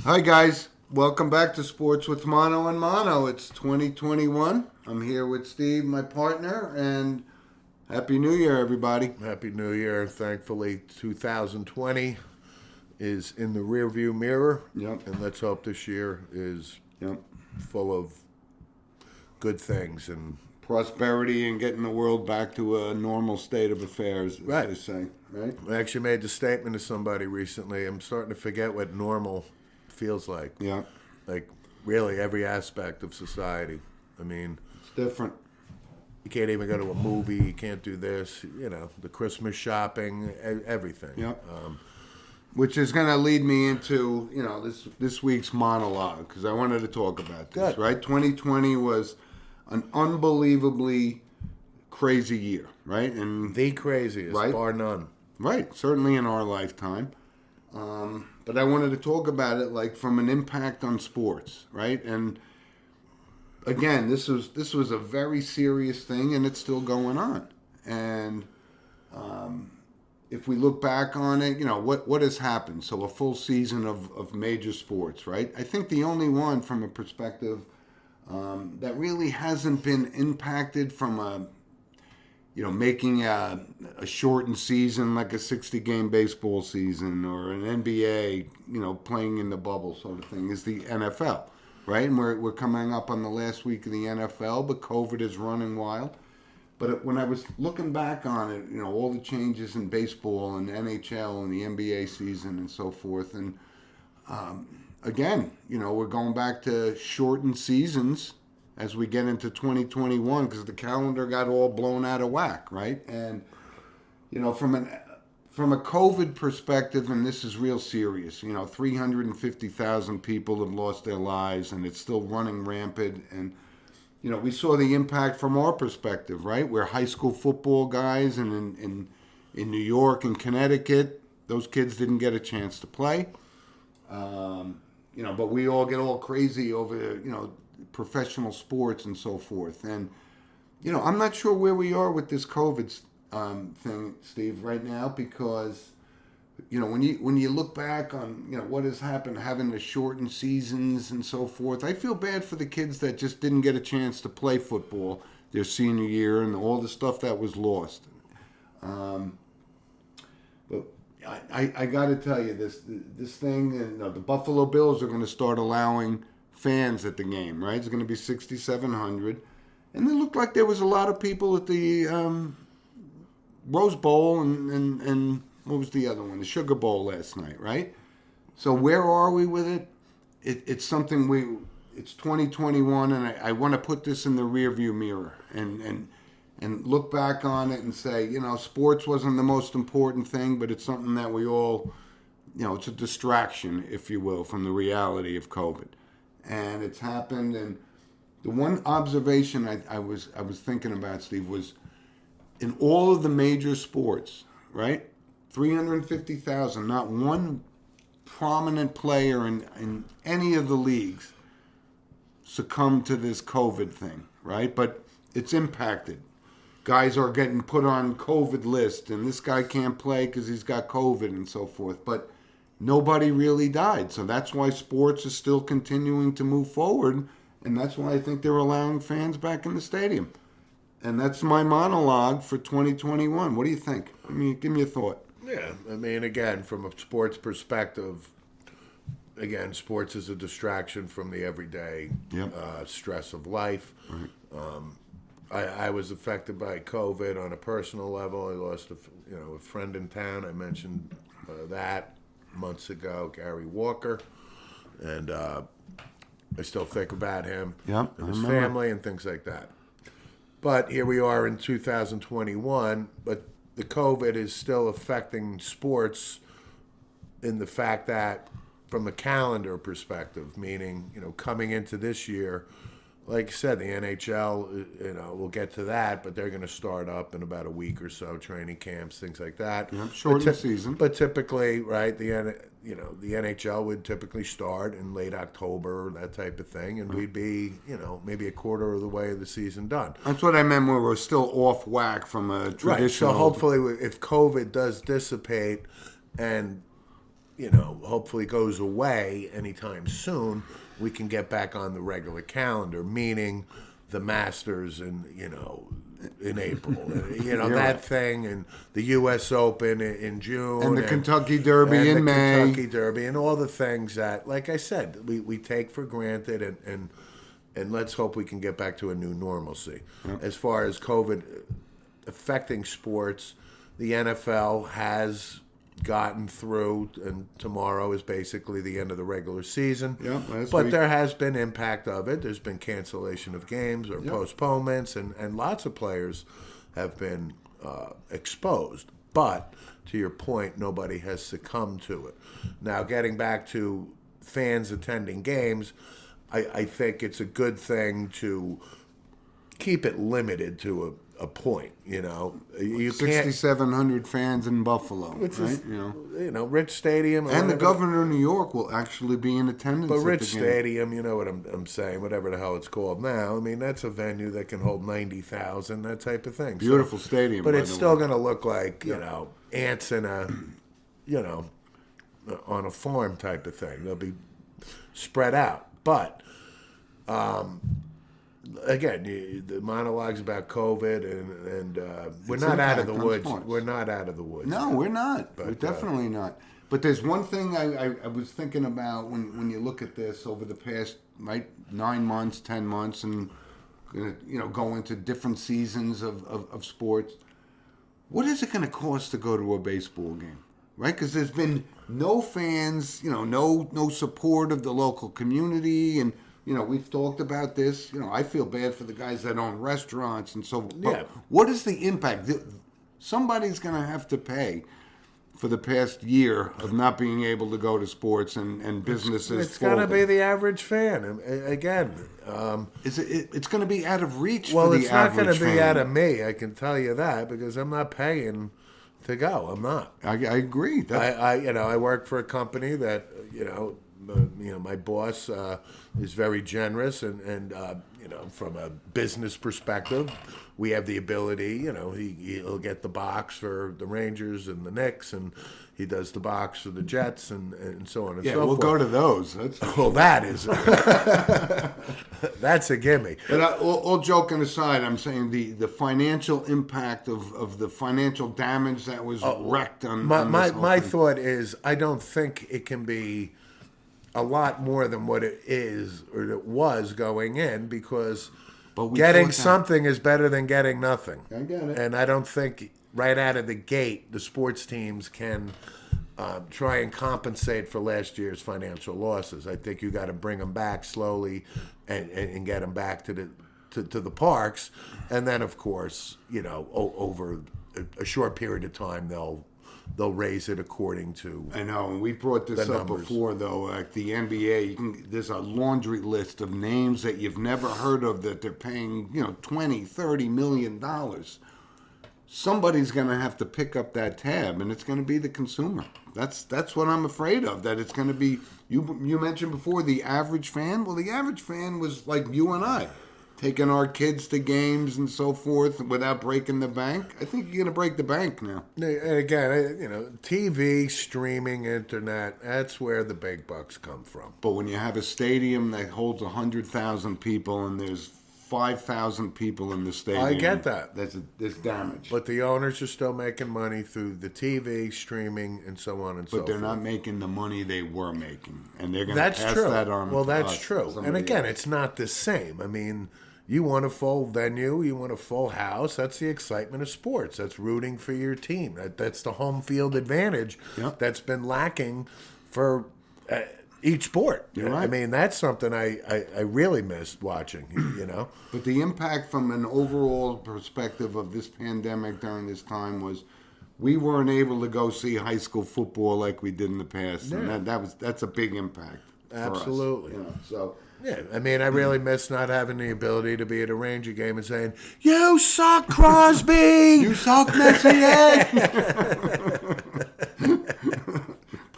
Hi guys, welcome back to Sports with Mono and Mono. It's 2021. I'm here with Steve, my partner, and Happy New Year, everybody. Happy New Year. Thankfully, 2020 is in the rearview mirror. Yep. And let's hope this year is full of good things and Prosperity and getting the world back to a normal state of affairs, as Right. they say, right? I actually made the statement to somebody recently. I'm starting to forget what normal feels like. Yeah, Like, really, every aspect of society. I mean, it's different. you can't even go to a movie. You can't do this. You know, the Christmas shopping, everything. Yep. Which is going to lead me into, this week's monologue, because I wanted to talk about this, Good. right? 2020 was an unbelievably crazy year, right? And The craziest, Right. bar none. Right, certainly in our lifetime. But I wanted to talk about it like from an impact on sports, right? And again, this was a very serious thing, and it's still going on. And if we look back on it, what has happened? So a full season of major sports, right? I think the only one from a perspective that really hasn't been impacted from making a shortened season like a 60-game baseball season or an NBA, playing in the bubble sort of thing is the NFL, right? And we're coming up on the last week of the NFL, but COVID is running wild. But when I was looking back on it, all the changes in baseball and NHL and the NBA season and so forth, and again, we're going back to shortened seasons as we get into 2021 because the calendar got all blown out of whack, right? And from a COVID perspective, and this is real serious, 350,000 people have lost their lives, and it's still running rampant. And we saw the impact from our perspective, right? We're high school football guys, and in New York and Connecticut, those kids didn't get a chance to play. But we all get all crazy over, professional sports and so forth. And, I'm not sure where we are with this COVID thing, Steve, right now, because, when you look back on, what has happened, having the shortened seasons and so forth, I feel bad for the kids that just didn't get a chance to play football their senior year and all the stuff that was lost. But I got to tell you, this thing, the Buffalo Bills are going to start allowing fans at the game, right? It's going to be 6,700. And it looked like there was a lot of people at the Rose Bowl and what was the other one? The Sugar Bowl last night, right? So where are we with it? It's something it's 2021, and I want to put this in the rearview mirror and look back on it and say, sports wasn't the most important thing, but it's something that we all, it's a distraction, if you will, from the reality of COVID. And it's happened. And the one observation I was thinking about, Steve, was in all of the major sports, right? 350,000, not one prominent player in any of the leagues succumbed to this COVID thing, right? But it's impacted. Guys are getting put on COVID list, and this guy can't play because he's got COVID and so forth. But nobody really died. So that's why sports is still continuing to move forward, and that's why I think they're allowing fans back in the stadium. And that's my monologue for 2021. What do you think? Give me a thought. Yeah, I mean, again, from a sports perspective, sports is a distraction from the everyday stress of life. Right. I was affected by COVID on a personal level. I lost a friend in town. I mentioned that months ago, Gary Walker, and I still think about him and his family and things like that. But here we are in 2021, but the COVID is still affecting sports in the fact that from a calendar perspective, meaning, coming into this year, like I said, the NHL, we'll get to that, but they're going to start up in about a week or so, training camps, things like that. Shortened season. But typically, right, the NHL would typically start in late October, that type of thing, and we'd be, maybe a quarter of the way of the season done. That's what I meant when we're still off whack from a traditional... Right, so hopefully if COVID does dissipate and hopefully goes away anytime soon, we can get back on the regular calendar, meaning the Masters in April, that right. thing, and the U.S. Open in June, and the Kentucky Derby in May, Kentucky Derby, and all the things that, like I said, we take for granted, and let's hope we can get back to a new normalcy. Yep. As far as COVID affecting sports, the NFL has gotten through, and tomorrow is basically the end of the regular season. Yep, but there has been impact of it. There's been cancellation of games or postponements, and lots of players have been exposed. But to your point, nobody has succumbed to it. Now, getting back to fans attending games, I think it's a good thing to keep it limited to a point. You 6,700 fans in Buffalo, which is Rich Stadium, and the governor of New York will actually be in attendance. But Rich Stadium, you know what I'm saying, whatever the hell it's called now. I mean, that's a venue that can hold 90,000, that type of thing. Beautiful stadium, but it's still going to look like ants in a on a farm type of thing. They'll be spread out, but. Again, the monologues about COVID, and we're not out of the woods. We're not out of the woods. No, we're not. But, we're definitely not. But there's one thing I was thinking about when you look at this over the past 9 months, 10 months, and go into different seasons of sports. What is it going to cost to go to a baseball game? Right? Because there's been no fans, no support of the local community, and we've talked about this. I feel bad for the guys that own restaurants and so on. But what is the impact? Somebody's going to have to pay for the past year of not being able to go to sports and businesses. It's going to be the average fan. Again, it's going to be out of reach for the average fan. Well, it's not going to be out of me, I can tell you that, because I'm not paying to go. I'm not. I agree. I work for a company that, my boss is very generous, and from a business perspective, we have the ability. He'll get the box for the Rangers and the Knicks, and he does the box for the Jets, and so on and so forth. Yeah, we'll go to those. That is that's a gimme. But all joking aside, I'm saying the financial impact of the financial damage that was wrecked on my thought is, I don't think it can be a lot more than what it is or it was going in, because getting something is better than getting nothing. I get it. And I don't think right out of the gate the sports teams can try and compensate for last year's financial losses. I think you got to bring them back slowly and get them back to the parks, and then of course over a short period of time they'll raise it according to. I know, and we brought this up before, though. Like the NBA, there's a laundry list of names that you've never heard of that they're paying, $20-30 million. Somebody's going to have to pick up that tab, and it's going to be the consumer. That's what I'm afraid of. That it's going to be. You mentioned before the average fan. Well, the average fan was like you and I, taking our kids to games and so forth without breaking the bank. I think you're going to break the bank now. Again, TV, streaming, internet, that's where the big bucks come from. But when you have a stadium that holds 100,000 people and there's 5,000 people in the stadium, I get that. There's damage. But the owners are still making money through the TV, streaming, and so on and so forth. But they're not making the money they were making. And they're going to pass that on to us. Well, that's true. And again, it's not the same. I mean, you want a full venue, you want a full house. That's the excitement of sports. That's rooting for your team. That's the home field advantage that's been lacking for each sport. You're right. I mean, that's something I really missed watching, But the impact from an overall perspective of this pandemic during this time was we weren't able to go see high school football like we did in the past. Yeah. And that's a big impact for Absolutely. us. So... Yeah, I mean, I really miss not having the ability to be at a Ranger game and saying, "You suck, Crosby! You suck, Messier!"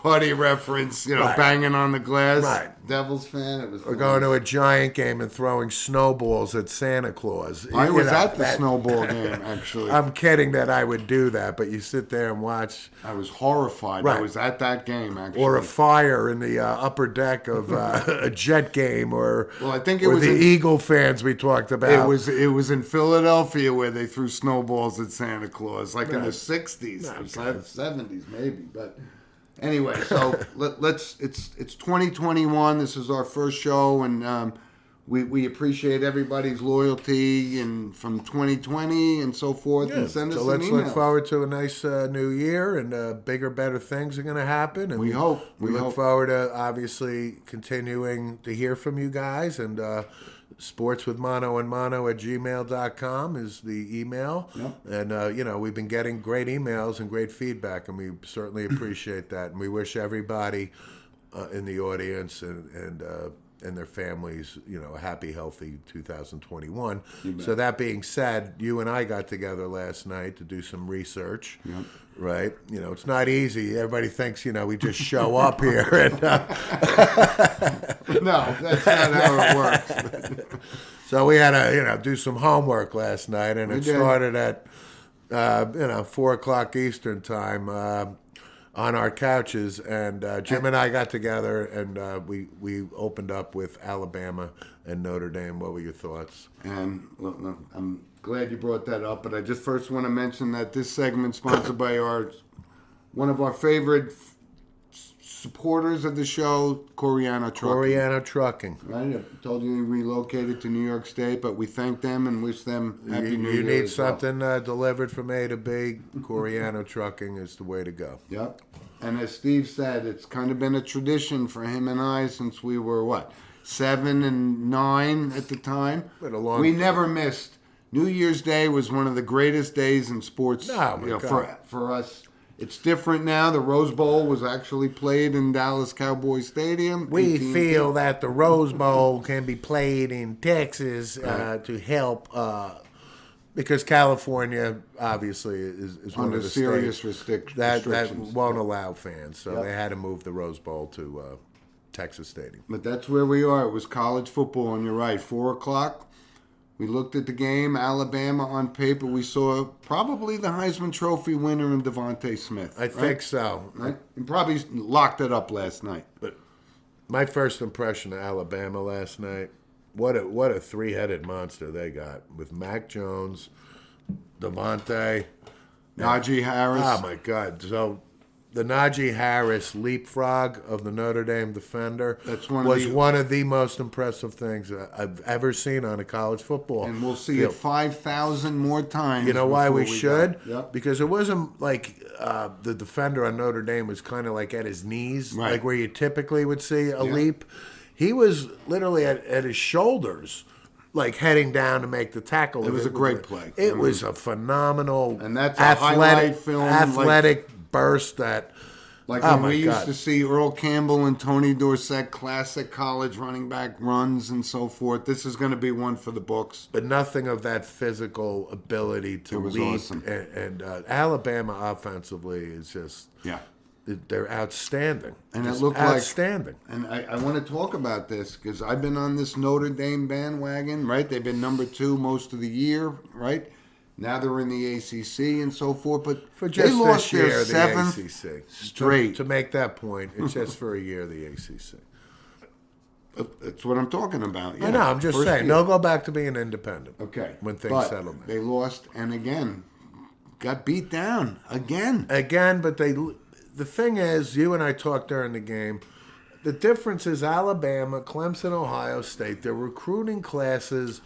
party reference, Right. banging on the glass. Right. Devils fan. It was. Or going to a Giant game and throwing snowballs at Santa Claus. I was at the snowball game, actually. I'm kidding that I would do that, but you sit there and watch. I was horrified. Right. I was at that game, actually. Or a fire in the upper deck of a Jet game, or Well, I think it or was the in- Eagle fans we talked about. It was in Philadelphia where they threw snowballs at Santa Claus, like in the Right. 60s or Okay. 70s, maybe. But anyway, so let's. It's 2021. This is our first show, and we appreciate everybody's loyalty and from 2020 and so forth. Yeah, And send us so an let's email. look forward to a nice new year, and bigger, better things are going to happen. And We hope. We look forward to obviously continuing to hear from you guys. And sportswithmonoandmono@gmail.com is the email. Yep. And we've been getting great emails and great feedback, and we certainly appreciate that. And we wish everybody in the audience and their families, a happy, healthy 2021. So that being said, you and I got together last night to do some research. Yep. Right? It's not easy. Everybody thinks, we just show up here. And No, that's not how it works. so we had to, do some homework last night, and it did. started at, 4 o'clock Eastern time on our couches. And Jim and I got together, and we opened up with Alabama and Notre Dame. What were your thoughts? And look, I'm glad you brought that up, but I just first want to mention that this segment sponsored by one of our favorite supporters of the show, Coriano Trucking. Coriano Trucking. Right? I told you he relocated to New York State, but we thank them and wish them happy New Year. You need as well. something delivered from A to B. Coriano Trucking is the way to go. Yep. And as Steve said, it's kind of been a tradition for him and I since we were, 7 and 9 at the time. Been a long We never missed. New Year's Day was one of the greatest days in sports Oh, my God. for us. It's different now. The Rose Bowl was actually played in Dallas Cowboy Stadium. We AT&T. feel that the Rose Bowl can be played in Texas to help, because California obviously is one Under of the serious states that restrictions. won't allow fans, so Yep. they had to move the Rose Bowl to Texas Stadium. But that's where we are. It was college football, and you're right. 4 o'clock. We looked at the game. Alabama on paper. We saw probably the Heisman Trophy winner in Devontae Smith. I think so. Right? And probably locked it up last night. But my first impression of Alabama last night, what a three-headed monster they got with Mac Jones, Devontae, Najee Harris. Oh my God! So the Najee Harris leapfrog of the Notre Dame defender That's one of the most impressive things I've ever seen on a college football. And we'll see field. it 5,000 more times. You know why before we should? go. Yep. Because it wasn't like the defender on Notre Dame was kind of like at his knees, Right. like where you typically would see a leap. He was literally at his shoulders, like heading down to make the tackle. It was a great play. It was a phenomenal, And that's a highlight film, athletic burst that. Like Oh when my we God. used to see Earl Campbell and Tony Dorsett, classic college running back runs and so forth. This is going to be one for the books. But nothing of that physical ability to It was leap. awesome. And Alabama offensively is just, Yeah. they're outstanding. And it Just looked like- outstanding. And I want to talk about this because I've been on this Notre Dame bandwagon, right? They've been number 2 most of the year, right? Now they're in the ACC and so forth, but For just they lost this year, their the 7th ACC. straight. To make that point, it's just for a year, the ACC. That's what I'm talking about. I Yeah. know, I'm just First saying, year. they'll go back to being independent. Okay. When things But settle down. they lost, and again, got beat down again. Again, but the thing is, you and I talked during the game, the difference is Alabama, Clemson, Ohio State, their recruiting classes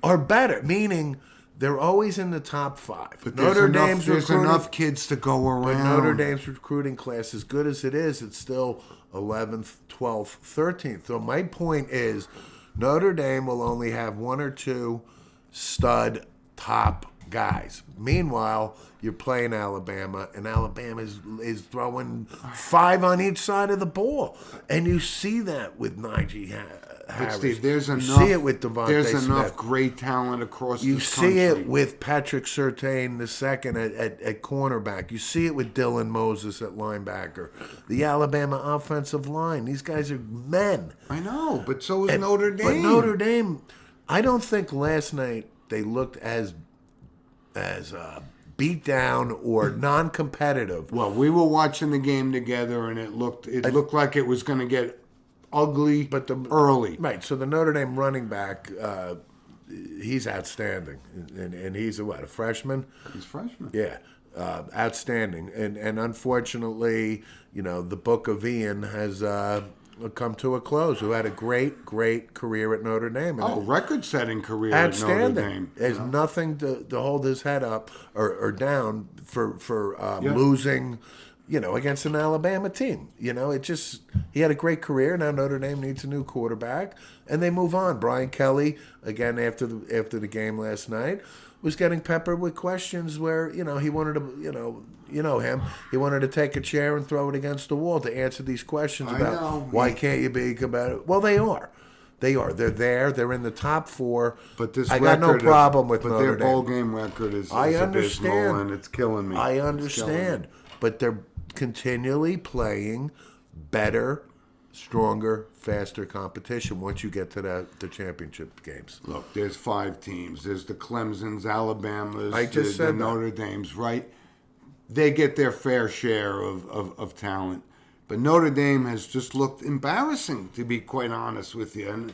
are better, meaning they're always in the top 5. But Dame's there's recruiting, enough kids to go around. but Notre Dame's recruiting class, as good as it is, it's still 11th, 12th, 13th. So my point is, Notre Dame will only have 1 or 2 stud top guys. Meanwhile, you're playing Alabama, and Alabama is throwing 5 on each side of the ball. And you see that with Najee Harris. But Steve, there's you enough. see it with Devontae There's Smith. enough great talent across You this see country. it with Patrick Surtain II at cornerback. You see it with Dylan Moses at linebacker. The Alabama offensive line. These guys are men. I know, but so is Notre Dame. But Notre Dame, I don't think last night they looked as beat down or non-competitive. Well, we were watching the game together, and it looked like it was going to get ugly, but early. Right. So the Notre Dame running back, he's outstanding, and he's a freshman. He's a freshman. Yeah, outstanding. And unfortunately, the Book of Ian has come to a close. Who had a great career at Notre Dame. And record-setting career outstanding. at Notre Dame. There's nothing to hold his head up or down for losing. Against an Alabama team. He had a great career. Now Notre Dame needs a new quarterback, and they move on. Brian Kelly, again after the game last night, was getting peppered with questions where he wanted to, him. He wanted to take a chair and throw it against the wall to answer these questions about why can't you be competitive? Well, they are. They're there. They're in the top 4. But this I got no problem with but Notre their Dame. bowl game record is I abysmal, understand, and it's killing me. I understand, but they're continually playing better, stronger, faster competition once you get to the championship games. Look, there's 5 teams. There's the Clemsons, Alabamas, I just said the Notre Dames, right? They get their fair share of talent. But Notre Dame has just looked embarrassing, to be quite honest with you. And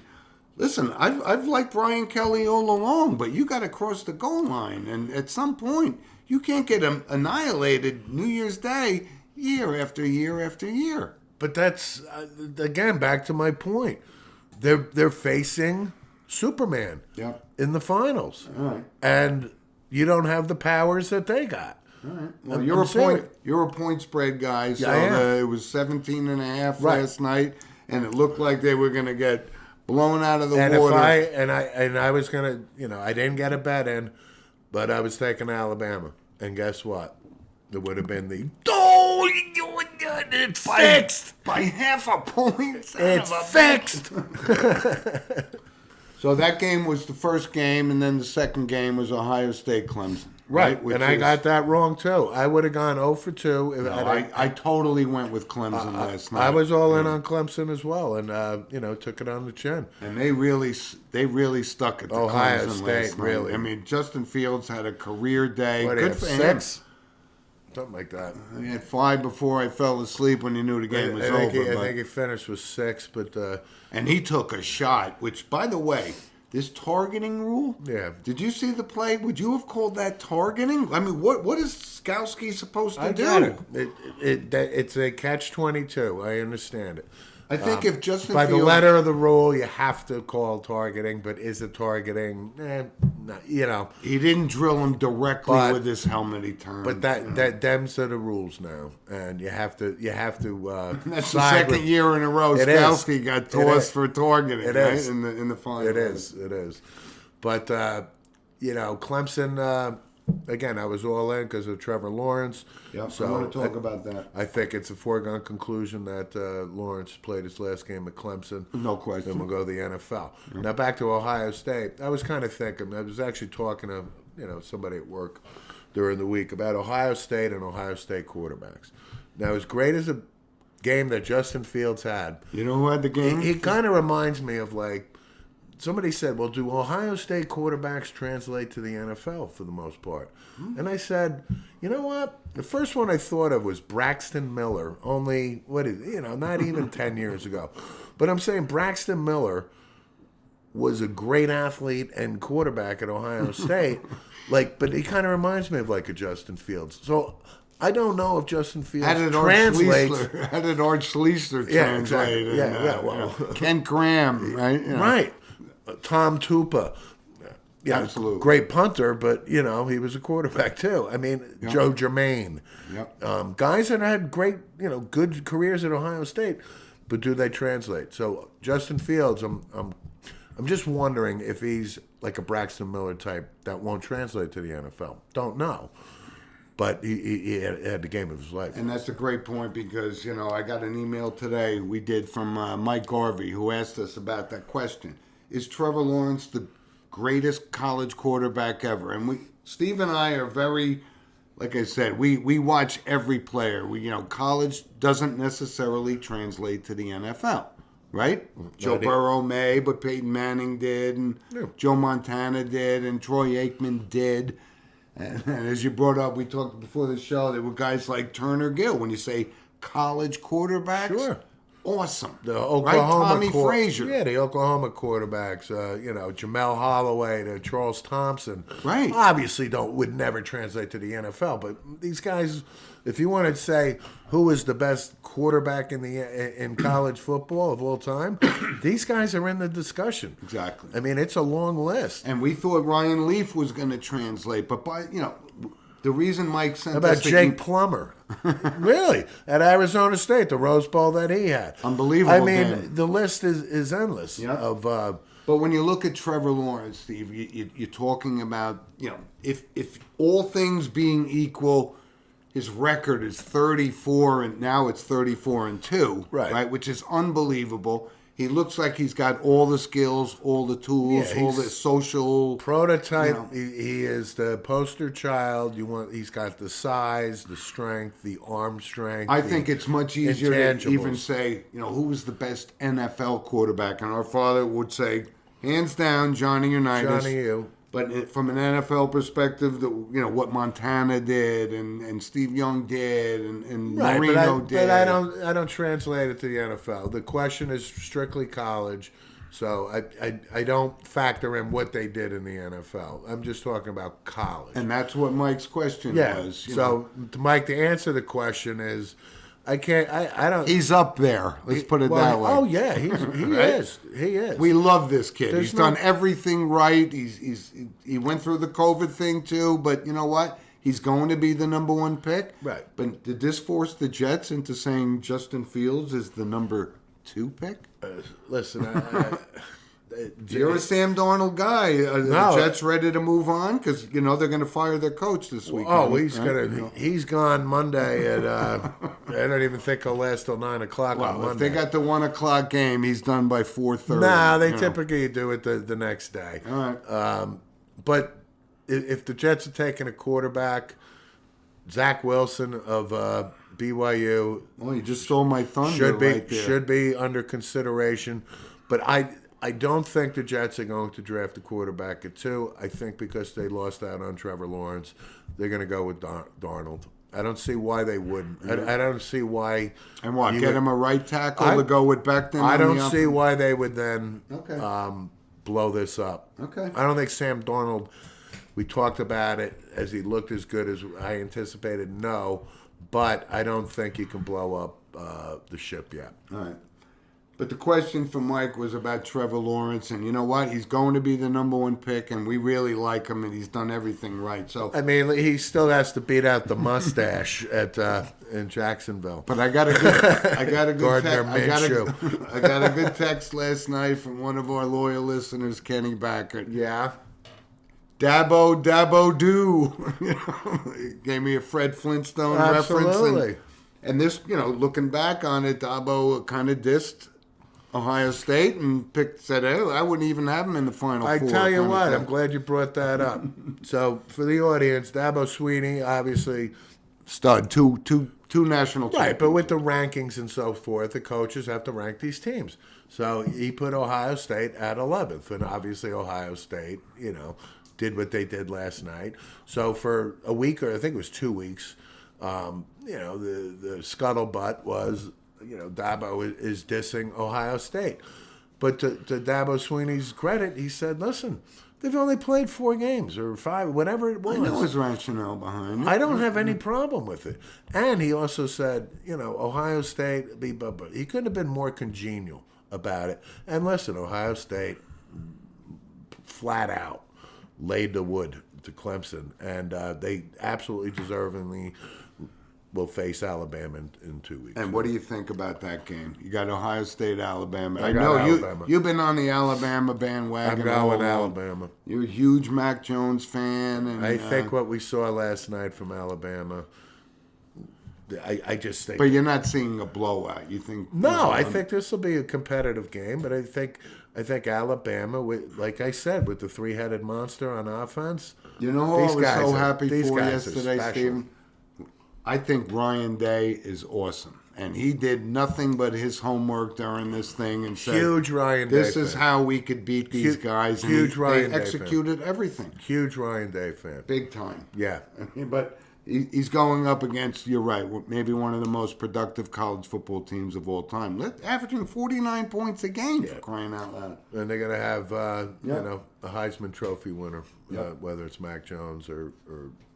listen, I've liked Brian Kelly all along, but you got to cross the goal line. And at some point, you can't get annihilated New Year's Day year after year after year. But that's, again, back to my point. They're facing Superman in the finals. All right. And you don't have the powers that they got. All right. Well, you're a point spread guy, so it was 17.5 last night, and it looked like they were going to get blown out of the water. I was going to, I didn't get a bet in, but I was taking Alabama. And guess what? It would have been it's fixed. By half a point. It's fixed. So that game was the first game, and then the second game was Ohio State Clemson. Right, and I got that wrong too. I would have gone 0 for 2. I totally went with Clemson last night. I was all in on Clemson as well, and took it on the chin. And they really stuck at the Ohio Clemson State. last night. Really, I mean, Justin Fields had a career day. What, good for 6? him. Something like that. He had 5 before I fell asleep when he knew the game was over. I think he finished with 6, but and he took a shot. Which, by the way, this targeting rule. Yeah. Did you see the play? Would you have called that targeting? I mean, what is Skowski supposed to do? I get it. It's a catch-22. I understand it. I think if Justin by Fields, the letter of the rule, you have to call targeting, but is it targeting? No, he didn't drill him directly with his helmet. He turned. But them's are the rules now, and you have to. That's the second year in a row Skowski got tossed for targeting. It right? is in the final. It is. But Clemson. Again, I was all in because of Trevor Lawrence. Yep, so I want to talk about that. I think it's a foregone conclusion that Lawrence played his last game at Clemson. No question. Then we'll go to the NFL. Yep. Now back to Ohio State. I was kind of thinking. I was actually talking to somebody at work during the week about Ohio State and Ohio State quarterbacks. Now, as great as a game that Justin Fields had, you know who had the game? He kind of reminds me of somebody said, well, do Ohio State quarterbacks translate to the NFL for the most part? And I said, you know what? The first one I thought of was Braxton Miller, only, not even 10 years ago. But I'm saying Braxton Miller was a great athlete and quarterback at Ohio State, but he kind of reminds me of a Justin Fields. So I don't know if Justin Fields translates. How did Art Schliessler translate? Exactly. Kent Graham, right? Right. Tom Tupa. Yeah, absolutely. Great punter, but, he was a quarterback, too. I mean, Joe Germain. Yep. Guys that had great, good careers at Ohio State, but do they translate? So, Justin Fields, I'm I'm just wondering if he's like a Braxton Miller type that won't translate to the NFL. Don't know. But he had the game of his life. And that's a great point because, I got an email today we did from Mike Garvey who asked us about that question. Is Trevor Lawrence the greatest college quarterback ever? And Steve and I are very, like I said, we watch every player. College doesn't necessarily translate to the NFL, right? Joe Burrow may, but Peyton Manning did, and Joe Montana did, and Troy Aikman did. And as you brought up, we talked before the show, there were guys like Turner Gill. When you say college quarterbacks, sure. Awesome. The Oklahoma Tommy Frazier. Yeah, the Oklahoma quarterbacks, Jamel Holloway, to Charles Thompson. Right. Obviously would never translate to the NFL, but these guys, if you want to say who is the best quarterback in college football of all time, these guys are in the discussion. Exactly. I mean, it's a long list. And we thought Ryan Leaf was going to translate, but the reason Mike sent How about us Jake Plummer? Really? At Arizona State, the Rose Bowl that he had. Unbelievable. I mean, game. the list is endless. Yep. But when you look at Trevor Lawrence, Steve, you're talking about, if all things being equal, his record is 34, and now it's 34-2, right? Which is unbelievable. He looks like he's got all the skills, all the tools, all the social prototype. He is the poster child. He's got the size, the strength, the arm strength. I think it's much easier to even say, who was the best NFL quarterback, and our father would say, hands down, Johnny Unitas. Johnny U. But from an NFL perspective, what Montana did and Steve Young did and Marino did. But I don't translate it to the NFL. The question is strictly college, so I don't factor in what they did in the NFL. I'm just talking about college. And that's what Mike's question was. So, Mike, to answer the question is, I don't. He's up there. Let's put it that way. Oh yeah, he right? is. He is. We love this kid. He's done everything right. He went through the COVID thing too, but you know what? He's going to be the number one pick. Right. But did this force the Jets into saying Justin Fields is the number 2 pick? Listen, you're a Sam Darnold guy. The Jets ready to move on because they're going to fire their coach this weekend. Oh, he's gone Monday at. I don't even think he'll last till 9:00 on Monday. If they got the 1:00 game, he's done by 4:30. Nah, they typically do it the next day. All right. But if the Jets are taking a quarterback, Zach Wilson of BYU. Well, you just stole my thunder. Should be under consideration, but I don't think the Jets are going to draft a quarterback at 2. I think because they lost out on Trevor Lawrence, they're going to go with Darnold. I don't see why they wouldn't. I don't see why. And what, get him a right tackle to go with Becton? I don't see why they would then blow this up. Okay. I don't think Sam Darnold, we talked about it, as he looked as good as I anticipated, no. But I don't think you can blow up the ship yet. All right. But the question for Mike was about Trevor Lawrence, and you know what? He's going to be the number 1 pick, and we really like him, and he's done everything right. So I mean, he still has to beat out the mustache in Jacksonville. But I got a good text last night from one of our loyal listeners, Kenny Backert. Yeah. Dabo do. Gave me a Fred Flintstone reference. And this, looking back on it, Dabo kind of dissed Ohio State and said, "Oh, I wouldn't even have him in the Final Four." I tell you what, I'm glad you brought that up. So for the audience, Dabo Swinney, obviously stud, two national champions. Right, but with the rankings and so forth, the coaches have to rank these teams. So he put Ohio State at 11th, and obviously Ohio State, did what they did last night. So for a week, or I think it was 2 weeks, the scuttlebutt was, Dabo is dissing Ohio State. But to Dabo Swinney's credit, he said, listen, they've only played 4 games or 5, whatever it was. I know his rationale behind it. I don't have any problem with it. And he also said, Ohio State, he couldn't have been more congenial about it. And listen, Ohio State flat out laid the wood to Clemson, and they absolutely deservingly will face Alabama in 2 weeks. And what do you think about that game? You got Ohio State, Alabama. I got know Alabama. you've been on the Alabama bandwagon. I'm going Alabama. You're a huge Mac Jones fan. And, I think what we saw last night from Alabama, I just think. But you're not seeing a blowout. You think? No, I think this will be a competitive game. But I think Alabama, like I said, with the three-headed monster on offense. You know who I was so happy for guys yesterday, Stephen? I think Ryan Day is awesome. And he did nothing but his homework during this thing and said, huge Ryan Day this is fan. how we could beat these guys. And huge Ryan Day executed everything. Huge Ryan Day fan. Big time. Yeah. But he's going up against, you're right, maybe one of the most productive college football teams of all time. Averaging 49 points a game, for crying out loud. And they're going to have, a Heisman Trophy winner, whether it's Mac Jones or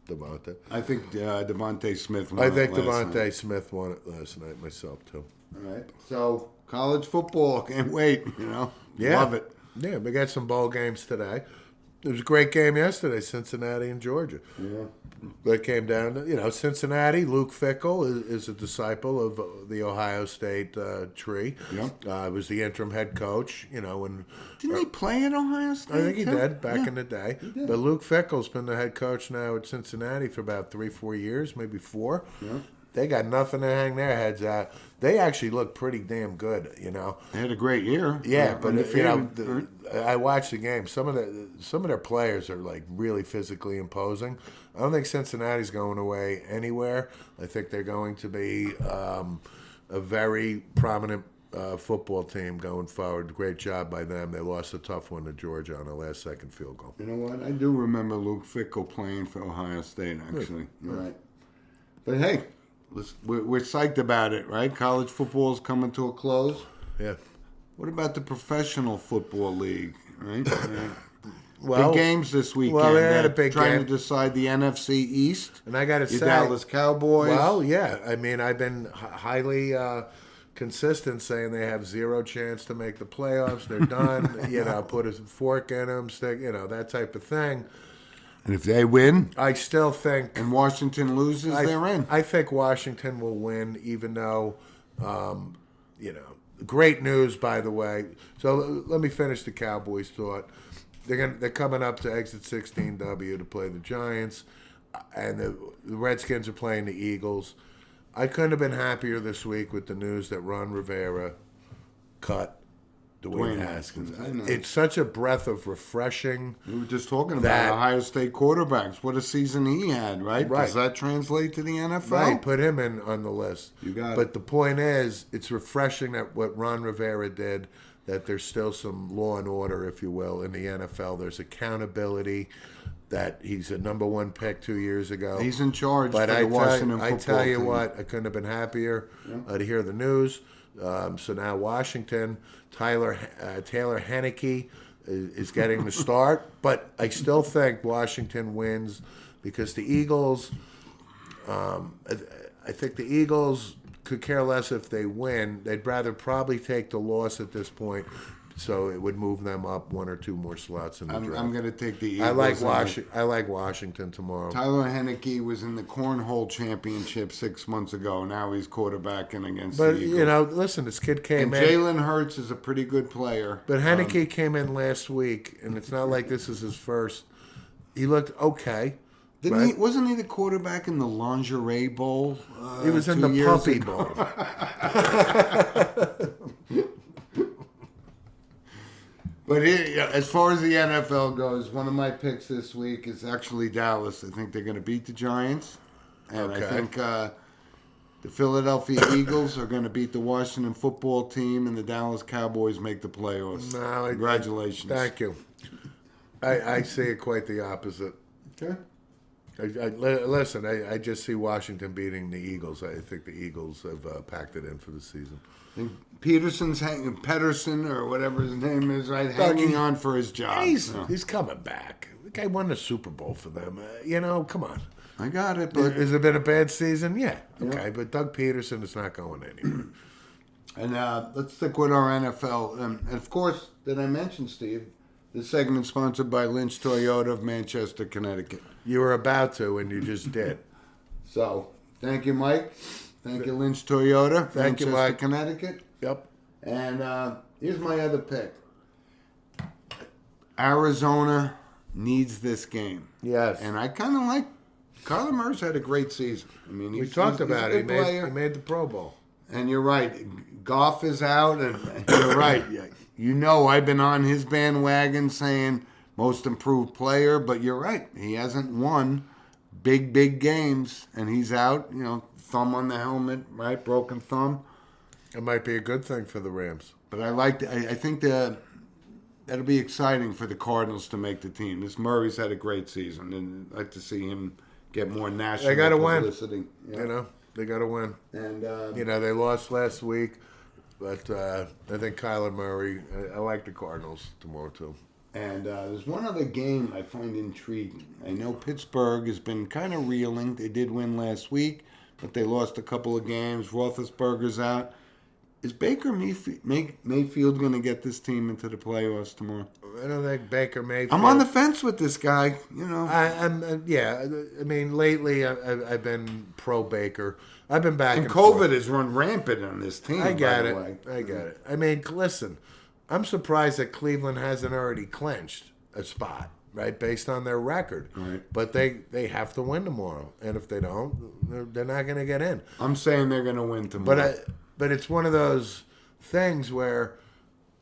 Devontae. I think Devontae Smith won I think Devontae Smith won it last night myself, too. All right. So, college football, can't wait, Love it. Yeah, we got some bowl games today. It was a great game yesterday, Cincinnati and Georgia. Yeah. That came down to, Cincinnati, Luke Fickell is a disciple of the Ohio State tree. Yeah. Was the interim head coach, when... Didn't he play at Ohio State? I think he did back in the day. But Luke Fickell's been the head coach now at Cincinnati for about 3-4 years, maybe 4. Yeah. They got nothing to hang their heads at. They actually look pretty damn good, They had a great year. Yeah, but I watched the game. Some of their players are like really physically imposing. I don't think Cincinnati's going away anywhere. I think they're going to be a very prominent football team going forward. Great job by them. They lost a tough one to Georgia on a last-second field goal. You know what? I do remember Luke Fickell playing for Ohio State, actually. You're right. But hey, we're psyched about it, right? College football is coming to a close. Yeah. What about the professional football league, right? Well, big games this weekend. Well, they had a big trying game. to decide the NFC East. And I got to say, Dallas Cowboys. Well, yeah. I mean, I've been highly consistent saying they have zero chance to make the playoffs. They're done. Put a fork in them, stick, that type of thing. And if they win, I still think, and Washington loses, they're in. I think Washington will win, even though, great news, by the way. So let me finish the Cowboys' thought. They're coming up to exit 16W to play the Giants, and the Redskins are playing the Eagles. I couldn't have been happier this week with the news that Ron Rivera cut Dwayne Haskins. It's such a breath of refreshing. We were just talking about Ohio State quarterbacks. What a season he had, right? Does that translate to the NFL? Right, put him in on the list. You got it. But the point is, it's refreshing that what Ron Rivera did, that there's still some law and order, if you will, in the NFL. There's accountability, that he's a number 1 pick 2 years ago. He's in charge for the Washington football team. I tell you what, I couldn't have been happier to hear the news. So now Washington, Taylor Heineke is getting the start. But I still think Washington wins because the Eagles, I think the Eagles could care less if they win. They'd rather probably take the loss at this point, so it would move them up 1 or 2 more slots in the draft. I'm going to take the Eagles. I like Washington tomorrow. Tyler Heineke was in the Cornhole Championship 6 months ago. Now he's quarterbacking against the Eagles. But, listen, this kid came in. Jalen Hurts is a pretty good player. But Heineke came in last week, and it's not like this is his first. He looked okay. Wasn't he the quarterback in the Lingerie Bowl? He was in the Puppy Bowl. But as far as the NFL goes, one of my picks this week is actually Dallas. I think they're going to beat the Giants. And I think the Philadelphia Eagles are going to beat the Washington football team, and the Dallas Cowboys make the playoffs. Congratulations. Thank you. I see it quite the opposite. Okay. Listen, I just see Washington beating the Eagles. I think the Eagles have packed it in for the season. Pedersen, or whatever his name is, right, hanging on for his job. He's coming back. The guy won the Super Bowl for them. Come on. I got it. But has it been a bad season? Yeah. Okay, but Doug Peterson is not going anywhere. And let's stick with our NFL. And of course, did I mention, Steve, this segment sponsored by Lynch Toyota of Manchester, Connecticut. You were about to, and you just did. So, Thank you, Mike. Thank you, Lynch Toyota. Thank you, Manchester, Mike. Connecticut. Yep. And here's my other pick. Arizona needs this game. Yes. And I kind of like Kyler Murray's had a great season. I mean, We talked about he's a it. good player. He made the Pro Bowl. And you're right. Goff is out, and you're right. You know, I've been on his bandwagon saying most improved player, but you're right. He hasn't won big games, and he's out. You know, thumb on the helmet, right? Broken thumb. It might be a good thing for the Rams. But I think that'll be exciting for the Cardinals to make the team. This Murray's had a great season, and I'd like to see him get more national publicity. Win. You know, they got to win. And they lost last week, but I think Kyler Murray. I like the Cardinals tomorrow too. And there's one other game I find intriguing. I know Pittsburgh has been kind of reeling. They did win last week, but they lost a couple of games. Roethlisberger's out. Is Baker Mayfield going to get this team into the playoffs tomorrow? I don't think Baker Mayfield. I'm on the fence with this guy. You know, I mean, lately I've been pro Baker. I've been back. And and COVID forth. has run rampant on this team. I got by it. the way. I got it. I mean, listen, I'm surprised that Cleveland hasn't already clinched a spot, right, based on their record. Right. But they have to win tomorrow, and if they don't, they're not going to get in. I'm saying they're going to win tomorrow. But it's one of those things where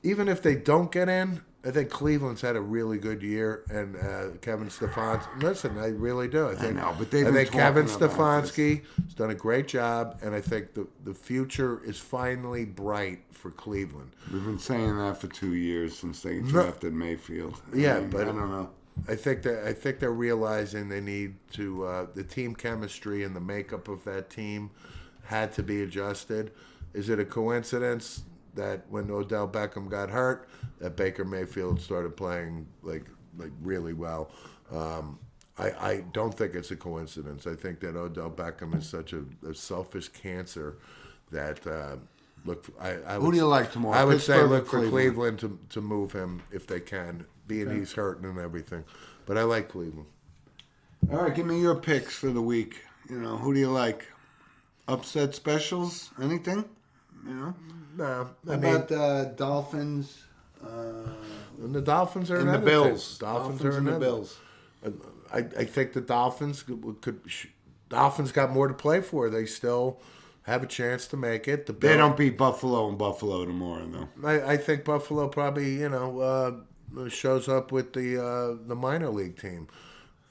even if they don't get in, I think Cleveland's had a really good year, and Kevin Stefanski. Listen, I really do. I know, but they've been think Kevin talking about Stefanski has done a great job, and I think the future is finally bright for Cleveland. We've been saying that for 2 years since they drafted Mayfield. Yeah, I mean, but I don't know. I think they're realizing they need to the team chemistry and the makeup of that team had to be adjusted. Is it a coincidence that when Odell Beckham got hurt, that Baker Mayfield started playing like really well? I don't think it's a coincidence. I think that Odell Beckham is such a selfish cancer that Who do you like tomorrow? I would say Pittsburgh or look for Cleveland to move him if they can, being he's hurting and everything. But I like Cleveland. All right, give me your picks for the week. You know, who do you like? Upset specials? Anything? You know? No, How about Dolphins? And the Dolphins are And the another Bills. thing. Dolphins are and the another. Bills. I think the Dolphins Dolphins got more to play for. They still have a chance to make it. The They Bills, don't beat Buffalo and Buffalo tomorrow, though. I think Buffalo probably shows up with the minor league team.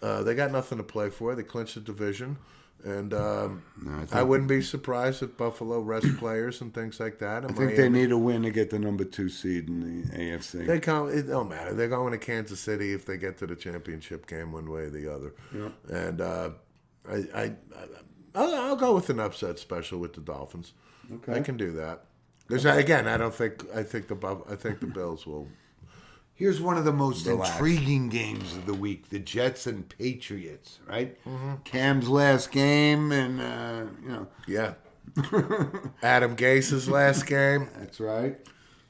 They got nothing to play for. They clinched the division. And I wouldn't be surprised if Buffalo rests players and things like that. I think they need a win to get the number 2 seed in the AFC. It don't matter. They're going to Kansas City if they get to the championship game one way or the other. Yep. And I'll go with an upset special with the Dolphins. Okay. I can do that. There's again. I think the Bills will. Here's one of the most Relax. intriguing games of the week: the Jets and Patriots. Right? Mm-hmm. Cam's last game, and Yeah. Adam Gase's last game. That's right.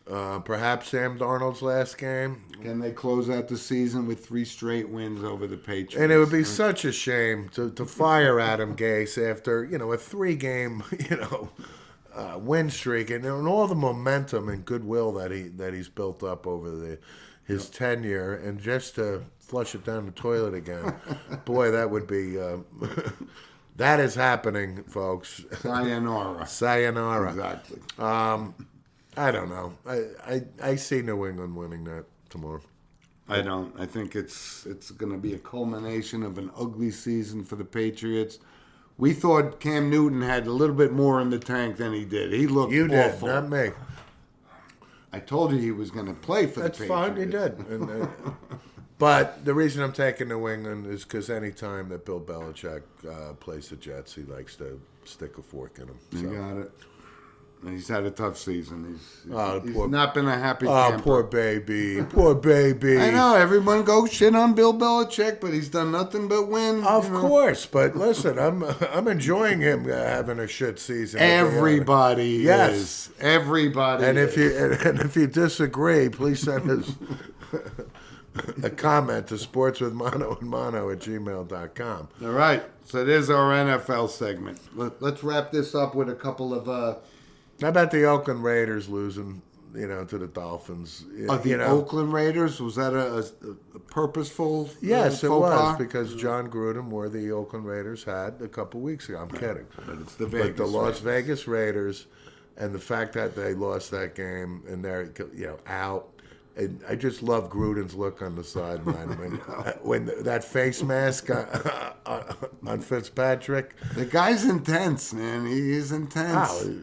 Perhaps Sam Darnold's last game. Can they close out the season with 3 straight wins over the Patriots? And it would be such a shame to fire Adam Gase after a 3-game win streak and all the momentum and goodwill that he's built up over his tenure, and just to flush it down the toilet again. Boy, that would be that is happening, folks. Sayonara. Sayonara. Exactly. I don't know. I see New England winning that tomorrow. I don't. I think it's going to be a culmination of an ugly season for the Patriots. We thought Cam Newton had a little bit more in the tank than he did. He looked awful. Not me. I told you he was going to play for That's the Patriots. fine, he did. And, but the reason I'm taking New England is because any time that Bill Belichick plays the Jets, he likes to stick a fork in them. So. You got it. He's had a tough season. He's poor- not been a happy Oh, camper. poor baby. Poor baby. I know. Everyone goes shit on Bill Belichick, but he's done nothing but win. Of course, but listen, I'm enjoying him having a shit season. Everybody Yes. is. Everybody And is. if you disagree, please send us a comment to sportswithmono@gmail.com. All right. So there's our NFL segment. Let's wrap this up with a couple of... How about the Oakland Raiders losing, to the Dolphins? the Oakland Raiders? Was that a purposeful Yes, it faux was, pas? because John Gruden wore the Oakland Raiders hat a couple weeks ago. I'm kidding. But it's the Vegas But the Las Raiders. Vegas Raiders, and the fact that they lost that game and they're out. And I just love Gruden's look on the sideline when that face mask on Fitzpatrick. The guy's intense, man. He is intense. Oh,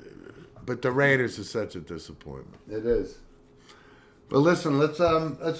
but the Raiders is such a disappointment. It is. But listen, let's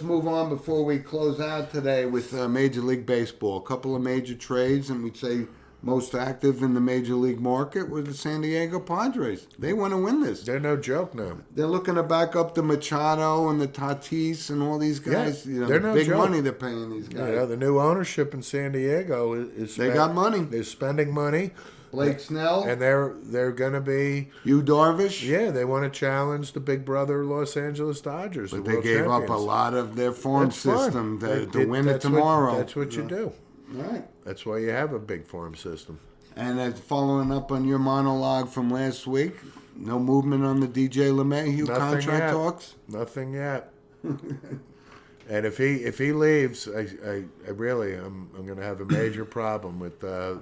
move on before we close out today with Major League Baseball. A couple of major trades, and we'd say most active in the Major League market were the San Diego Padres. They want to win this. They're no joke now. They're looking to back up the Machado and the Tatis and all these guys. Yeah, they're no big joke. money they're paying these guys. The new ownership in San Diego is They got money. They're spending money. Blake Snell, And they're going to be... Yu Darvish. Yeah, they want to challenge the big brother Los Angeles Dodgers. But the they world gave up a champions. lot of their farm That's fine. system to win it That's tomorrow. That's what you do. All right. That's why you have a big farm system. And following up on your monologue from last week, no movement on the DJ LeMahieu contract yet. talks? Nothing yet. And if he leaves, I really I'm going to have a major problem with the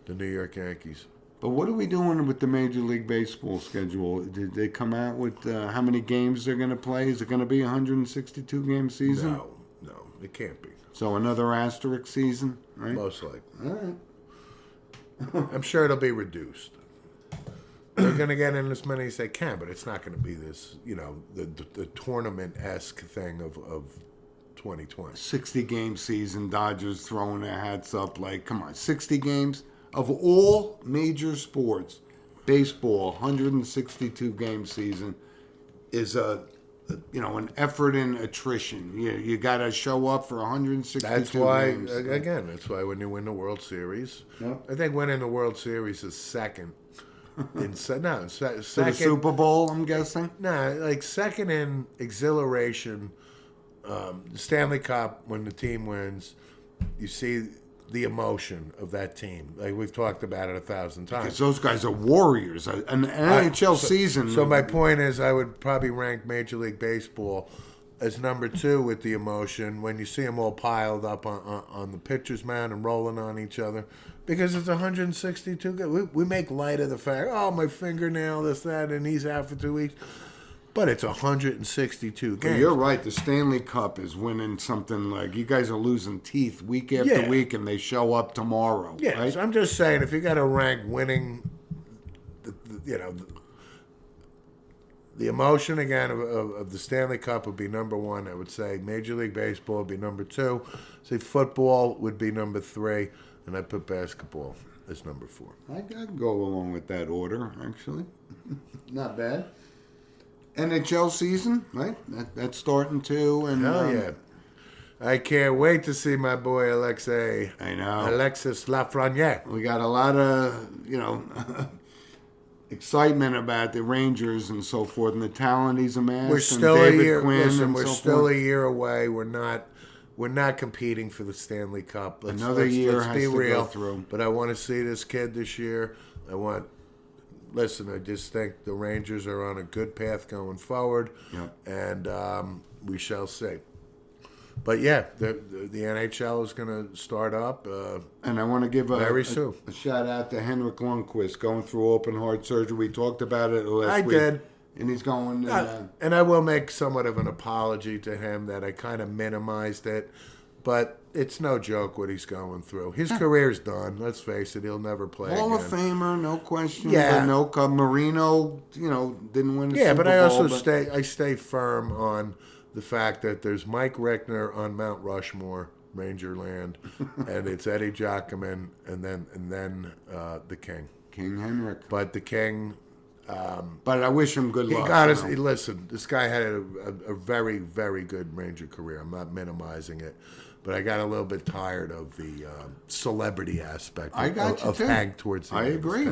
New York Yankees. But what are we doing with the Major League Baseball schedule? Did they come out with how many games they're going to play? Is it going to be a 162-game season? No, it can't be. So another asterisk season, right? Most likely. All right. I'm sure it'll be reduced. They're going to get in as many as they can, but it's not going to be this, the tournament-esque thing of 2020. 60-game season, Dodgers throwing their hats up like, come on, 60 games? Of all major sports, baseball, 162-game season is an effort in attrition. You got to show up for 162 That's why, games. again, when you win the World Series, Yep. I think winning the World Series is second. Second. To the Super Bowl, I'm guessing? Like second in exhilaration. The Stanley Cup, when the team wins, you see the emotion of that team. Like we've talked about it 1,000 times. Because those guys are warriors. An NHL season. So my point is, I would probably rank Major League Baseball as number 2 with the emotion when you see them all piled up on the pitcher's mound and rolling on each other. Because it's 162. We make light of the fact, my fingernail, this, that, and he's out for 2 weeks. But it's 162 games. Well, you're right. The Stanley Cup is winning something like you guys are losing teeth week after week, and they show up tomorrow. Yeah, right? so I'm just saying, if you got to rank winning, the emotion again of the Stanley Cup would be number 1. I would say Major League Baseball would be number 2. Say football would be number 3, and I'd put basketball as number 4. I can go along with that order, actually. Not bad. NHL season, right? That's starting too. And, Hell yeah. I can't wait to see my boy Alexis Lafreniere. We got a lot of, excitement about the Rangers and so forth, and the talent he's amassed. We're still and David a year. Quinn Listen, and we're so still forth. a year away. We're not competing for the Stanley Cup. Another year let's has be to go real. through. But I want to see this kid this year. Listen, I just think the Rangers are on a good path going forward, and we shall see. But yeah, the NHL is going to start up. And I want to give very soon a shout out to Henrik Lundqvist going through open heart surgery. We talked about it last week. I did. And he's going. And I will make somewhat of an apology to him that I kind of minimized it. But it's no joke what he's going through. His career's done. Let's face it. He'll never play Hall again. of Famer, no question. Yeah. But no, Marino, didn't win the Yeah, Super but I Bowl, also stay firm on the fact that there's Mike Rickner on Mount Rushmore, Ranger Land, and it's Eddie Giacomin, and then the King. King Henrik. But the King, But I wish him good luck. He got us. Listen, this guy had a very, very good Ranger career. I'm not minimizing it, but I got a little bit tired of the celebrity aspect of Hank towards the end. I agree.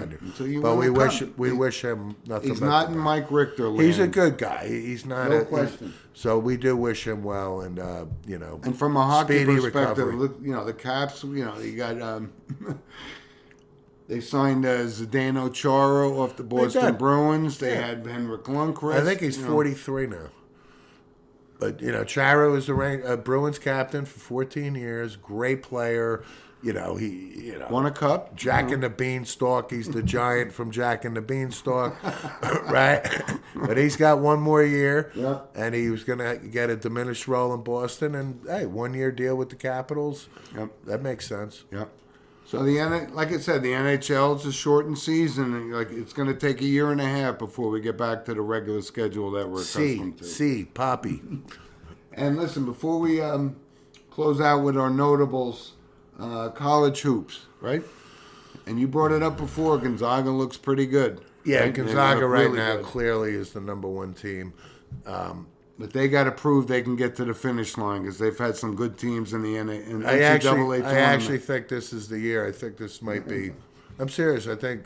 But we wish him nothing. He's not in Mike Richter land. He's a good guy. He's not. No question. So we do wish him well, and And from a hockey perspective, the Caps. You got. They signed Zdeno Chara off the Boston Bruins. They had Henrik Lundqvist. I think he's 43 now. But, Chara was the Bruins captain for 14 years. Great player. He won a cup. Jack and the Beanstalk. He's the giant from Jack and the Beanstalk. Right? But he's got one more year. Yep. And he was going to get a diminished role in Boston. And, hey, 1 year deal with the Capitals. Yep. That makes sense. Yep. So like I said, the NHL is a shortened season, and it's going to take a year and a half before we get back to the regular schedule that we're accustomed to. Poppy. And listen, before we close out with our notables, college hoops, right? And you brought it up before. Gonzaga looks pretty good. Yeah, right? Gonzaga right now clearly is the number one team. But they got to prove they can get to the finish line because they've had some good teams in the NCAA tournament. I actually think this is the year. I think this might be. I'm serious. I think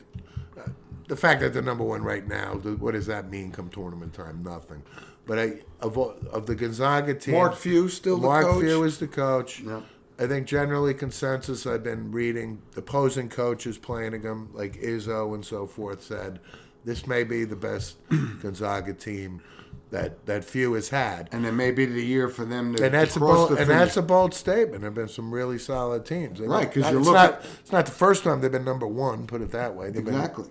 the fact that they're number one right now, what does that mean come tournament time? Nothing. But of the Gonzaga team, Mark Few still the coach? Mark Few is the coach. Yep. I think generally consensus, I've been reading, opposing coaches playing them, like Izzo and so forth, said this may be the best Gonzaga team that Few has had. And it may be the year for them to that's cross the finish. And that's a bold statement. There have been some really solid teams. Right, because it's not the first time they've been number one, put it that way. Exactly.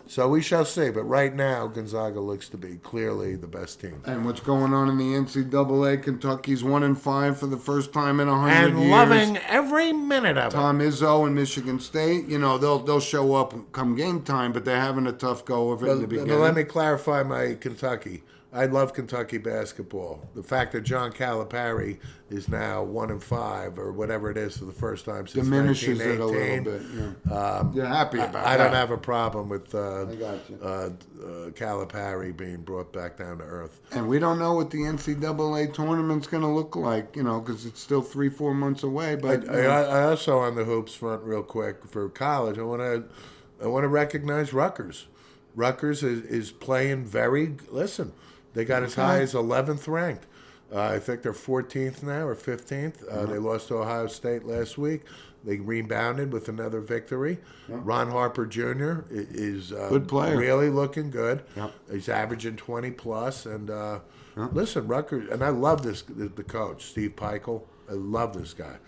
So we shall see. But right now, Gonzaga looks to be clearly the best team. And what's going on in the NCAA? Kentucky's 1-5 for the first time in 100 years. And loving every minute of it. Tom Izzo and Michigan State, they'll show up come game time, but they're having a tough go of it in the beginning. But let me clarify my Kentucky. I love Kentucky basketball. The fact that John Calipari is now 1-5 or whatever it is for the first time since diminishes 1918, it a little bit. Yeah. You're happy about that. I don't have a problem with Calipari being brought back down to earth. And we don't know what the NCAA tournament's going to look like, because it's still 3-4 months away. But I also on the hoops front, real quick for college, I want to recognize Rutgers. Rutgers is playing very. Listen. They got as high as 11th ranked. I think they're 14th now or 15th. They lost to Ohio State last week. They rebounded with another victory. Ron Harper Jr. is good player. Really looking good. Yep. He's averaging 20 plus. And listen, Rutgers, and I love the coach, Steve Peichel. I love this guy.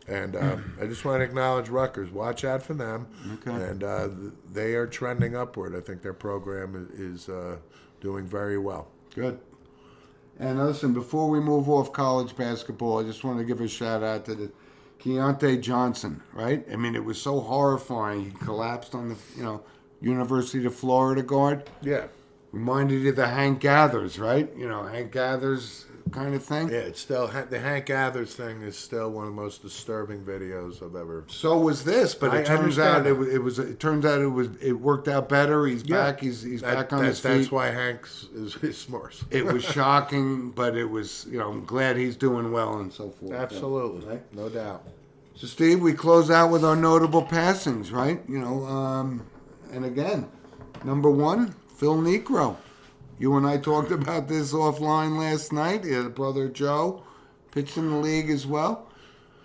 And I just want to acknowledge Rutgers. Watch out for them. Okay. And they are trending upward. I think their program is doing very well. Good. And listen, before we move off college basketball, I just want to give a shout out to Keontae Johnson, right? I mean, it was so horrifying. He collapsed on the, University of Florida guard. Yeah. Reminded you of the Hank Gathers, right? Hank Gathers kind of thing. Yeah, it's still the Hank Gathers thing is still one of the most disturbing videos I've ever. So was this, but it turns out it worked out better. He's back. He's back on his feet. That's why Hank is smart. It was shocking, but it was I'm glad he's doing well and so forth. Absolutely, right? No doubt. So Steve, we close out with our notable passings, right? And again, number one, Phil Niekro. You and I talked about this offline last night. He had a brother, Joe, pitched in the league as well.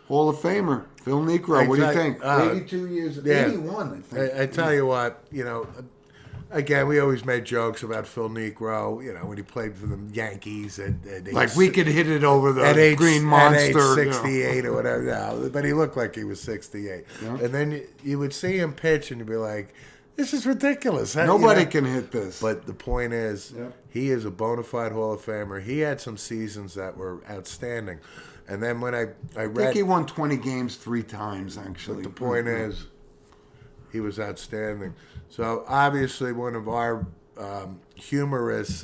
Hall of Famer, Phil Niekro. What do you think? 82 years, 81, I think. I tell you what, again, we always made jokes about Phil Niekro, when he played for the Yankees. Like we could hit it over the Green Monster. At age 68 or whatever. No, but he looked like he was 68. Yeah. And then you would see him pitch and you'd be like, this is ridiculous. Nobody can hit this. But the point is, he is a bona fide Hall of Famer. He had some seasons that were outstanding. And then when I think he won 20 games 3 times, actually. But the point is, he was outstanding. So obviously one of our humorous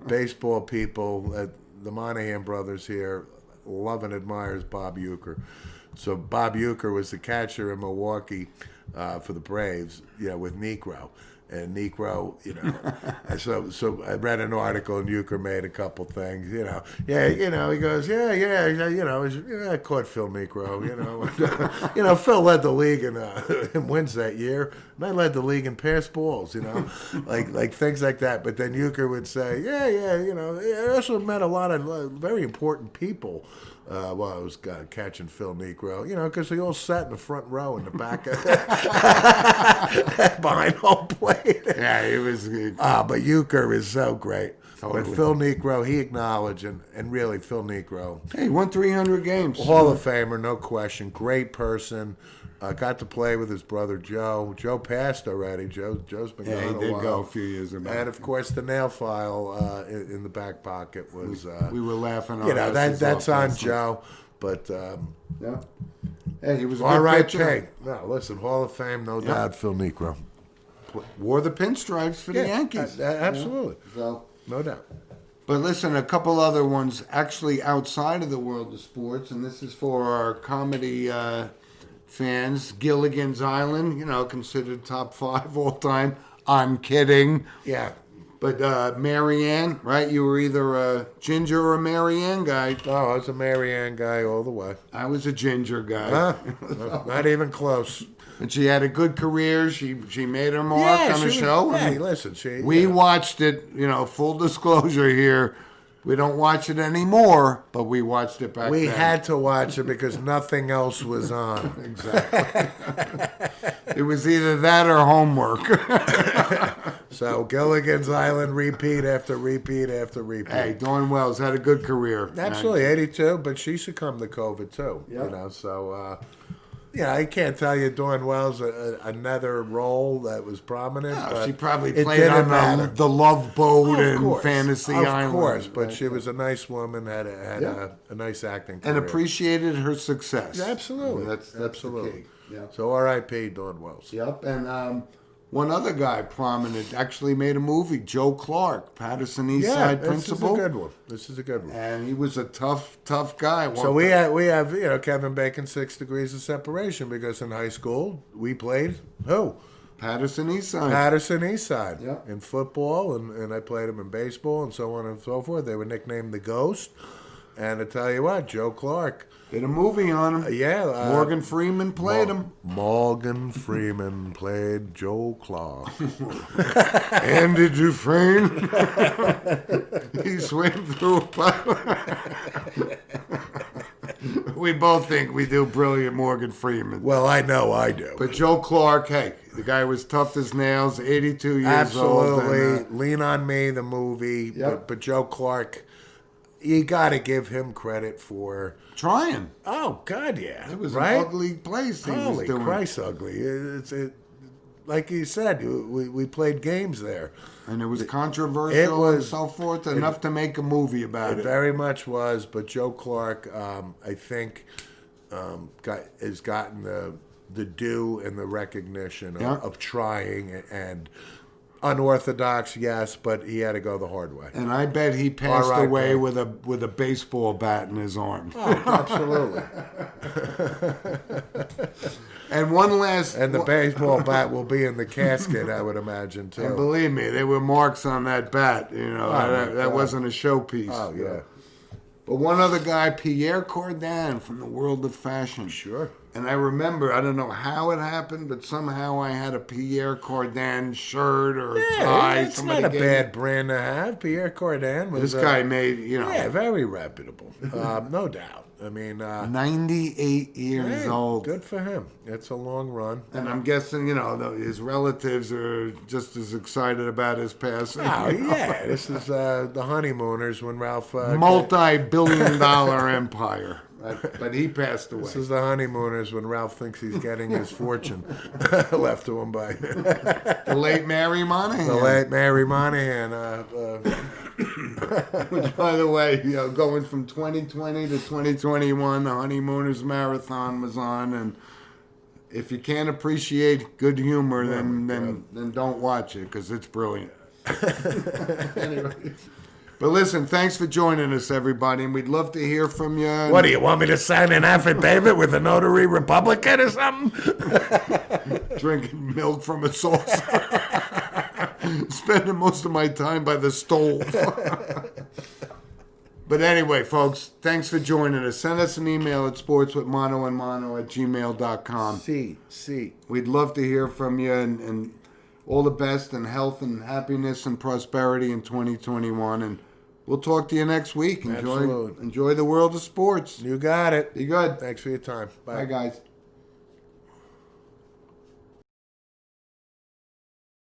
baseball people, the Monahan brothers here, love and admires Bob Uecker. So Bob Uecker was the catcher in Milwaukee for the Braves, with Niekro. and Negro, And so I read an article, and Euchre made a couple things, he goes, I caught Phil Negro, Phil led the league in wins that year, and I led the league in pass balls, like things like that. But then Euchre would say, I also met a lot of very important people. While I was catching Phil Negro, because they all sat in the front row in the back behind home plate. Yeah, it was. But Euchre is so great. Totally. But Phil Negro, he acknowledged, and really, Phil Negro. Hey, he won 300 games. Hall of Famer, no question. Great person. Got to play with his brother Joe. Joe passed already. Joe's been gone a while. Yeah, he did go a few years ago. And of course, the nail file in the back pocket was. We were laughing. That's on Joe. But yeah, hey, he was a all good right. pitcher. No, listen, Hall of Fame, no doubt. Phil Negro Wore the pinstripes for the Yankees. Absolutely, So no doubt. But listen, a couple other ones actually outside of the world of sports, and this is for our comedy fans. Gilligan's Island, considered top 5 all time. I'm kidding. Yeah. But Marianne, right? You were either a Ginger or a Marianne guy. Oh, I was a Marianne guy all the way. I was a Ginger guy. Not even close. And she had a good career. She made her mark on the show. Hey, listen, we watched it, full disclosure here. We don't watch it anymore, but we watched it back then. We had to watch it because nothing else was on. Exactly. It was either that or homework. So Gilligan's Island, repeat after repeat after repeat. Hey, Dawn Wells had a good career. Absolutely, 82, but she succumbed to COVID too. Yep. So I can't tell you Dawn Wells another role that was prominent. But she probably played on the Love Boat and Fantasy Island. Of course, but she was a nice woman, had a nice acting career. And appreciated her success. Yeah, absolutely. That's absolutely. The key. Yep. So R.I.P. Dawn Wells. Yep, and one other guy prominent actually made a movie, Joe Clark, Patterson East Side Principal. This is a good one. And he was a tough guy. So we have Kevin Bacon 6 Degrees of Separation because in high school we played who? Patterson East Side. Patterson East Side. Yep. In football, and I played him in baseball and so on and so forth. They were nicknamed the Ghost. And I tell you what, Joe Clark. Did a movie on him. Morgan Freeman played him. Morgan Freeman played Joe Clark. Andy Dufresne. He swam through a pipe. We both think we do brilliant Morgan Freeman. Well, I know I do. But Joe Clark, hey, the guy was tough as nails, 82 years Absolutely. old. And, Lean on Me, the movie. Yep. But Joe Clark, you got to give him credit for trying. Oh, God, yeah. It was right? an ugly place he was doing. Holy Christ, ugly. Like you said, we played games there. And it was controversial and so forth, enough to make a movie about it. It very much was, but Joe Clark, I think, has gotten the due and the recognition of trying and unorthodox, yes, but he had to go the hard way. And I bet he passed away with a baseball bat in his arm. Oh, absolutely. And one last... And the baseball bat will be in the casket, I would imagine, too. And believe me, there were marks on that bat. That wasn't a showpiece. Oh, yeah. But one other guy, Pierre Cordan from the world of fashion. Sure. And I remember, I don't know how it happened, but somehow I had a Pierre Cordan shirt or a tie. It's not a bad brand to have. Pierre Cordan was... This guy made, Yeah, very reputable. No doubt. I mean... 98 years old. Good for him. It's a long run. And I'm guessing, his relatives are just as excited about his passing. Oh, yeah. This is the honeymooners when Ralph... multi-billion-dollar empire. But he passed away. This is the honeymooners when Ralph thinks he's getting his fortune left to him by... the late Mary Monahan. The late Mary Monahan. Which, by the way, going from 2020 to 2021, the Honeymooners Marathon was on, and if you can't appreciate good humor, then don't watch it, because it's brilliant. Anyway. But listen, thanks for joining us, everybody, and we'd love to hear from you. What, do you want me to sign an affidavit with a notary Republican or something? Drinking milk from a saucer. spending most of my time by the stove. But anyway, folks, thanks for joining us. Send us an email at sportswithmanoandmano@gmail.com. See. We'd love to hear from you, and all the best and health and happiness and prosperity in 2021. And we'll talk to you next week. Absolutely. Enjoy the world of sports. You got it. Be good. Thanks for your time. Bye guys.